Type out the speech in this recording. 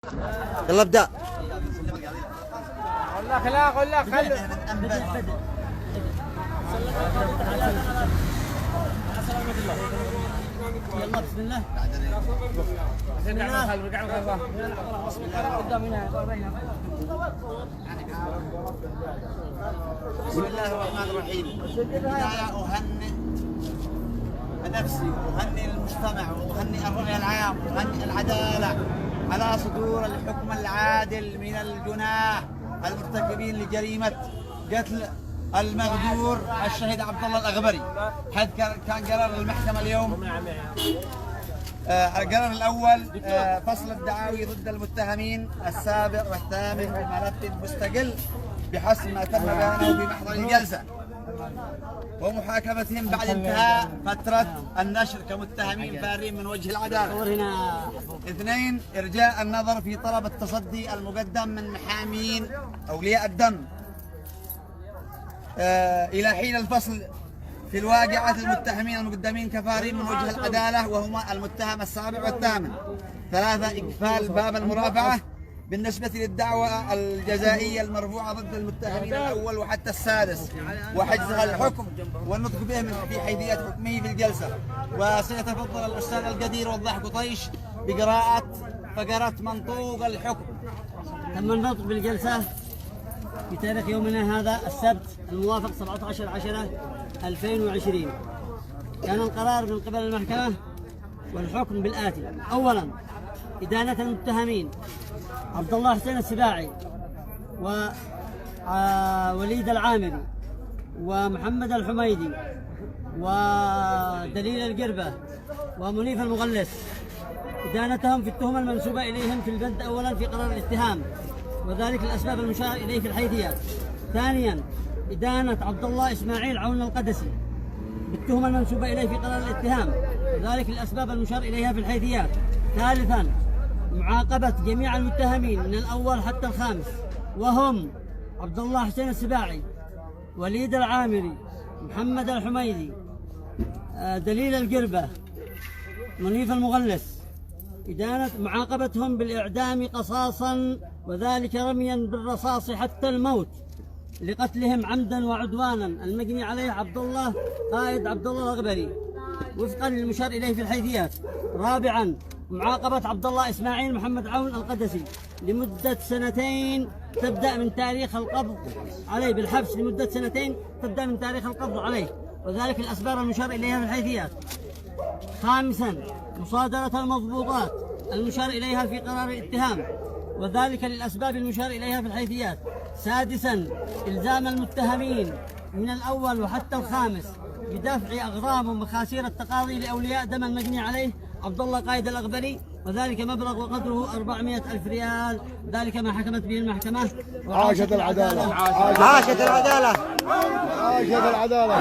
يلا ابدأ. خلا يلا بسم الله. بسم الله الرحمن الرحيم. بداية أهنئ نفسي وأهنئ المجتمع وأهنئ الرأي العام وأهنئ العدالة على صدور الحكم العادل من الجناه المرتكبين لجريمة قتل المغدور الشهيد عبد الله الأغبري. حيث كان قرار المحكمة اليوم القرار الأول فصل الدعاوي ضد المتهمين السابع والثامن بملف مستقل بحسب ما تم بيانه بمحضر الجلسة، ومحاكمتهم بعد انتهاء فترة النشر كمتهمين فارين من وجه العدالة. 2. إرجاء النظر في طلب التصدي المقدم من محامين أولياء الدم إلى حين الفصل في الواقعة المتهمين المقدمين كفارين من وجه العدالة وهما المتهم السابع والثامن. 3. إقفال باب المرافعة بالنسبة للدعوى الجزائية المرفوعة ضد المتهمين الأول وحتى السادس، وحجزها الحكم والنطق بهم في حيثية حكمه في الجلسة. وسيتفضل الأستاذ القدير وضاح قطيش بقراءة فقرة منطوق الحكم. تم النطق بالجلسة بتاريخ يومنا هذا السبت الموافق 17/10/2020. كان القرار من قبل المحكمة والحكم بالآتي: أولا، إدانة المتهمين عبد الله حسين السباعي ووليد العامري ومحمد الحميدي ودليل القربة ومنيف المغلس، إدانتهم في التهمة المنسوبة إليهم في البند أولا في قرار الاتهام، وذلك الأسباب المشار إليه في الحيثيات. ثانيا، إدانة عبد الله إسماعيل عون القدسي بالتهمة المنسوبة إليه في قرار الاتهام، وذلك الأسباب المشار إليها في الحيثيات. ثالثا، معاقبة جميع المتهمين من الأول حتى الخامس، وهم عبد الله حسين السباعي، وليد العامري، محمد الحميدي، دليل القربة، منيف المغلس، إدانة معاقبتهم بالإعدام قصاصا، وذلك رميا بالرصاص حتى الموت لقتلهم عمدا وعدوانا المجني عليه عبد الله قائد عبد الله الأغبري وفقا للمشار إليه في الحيثيات. رابعا، معاقبة عبد الله إسماعيل محمد عون القدسي لمدة 2 تبدأ من تاريخ القبض عليه، بالحبس لمدة 2 تبدأ من تاريخ القبض عليه، وذلك الأسباب المشار إليها في الحيثيات. خامسا، مصادرة المضبوطات المشار إليها في قرار الاتهام، وذلك للأسباب المشار إليها في الحيثيات. سادسا، إلزام المتهمين من الأول وحتى الخامس بدفع أغرام ومخاسير التقاضي لأولياء دم المجني عليه عبد الله قائد الأغبري، وذلك مبلغ وقدره 400,000 ريال، ذلك ما حكمت به المحكمة. عاشت العدالة. عاشت العدالة. عاشت العدالة.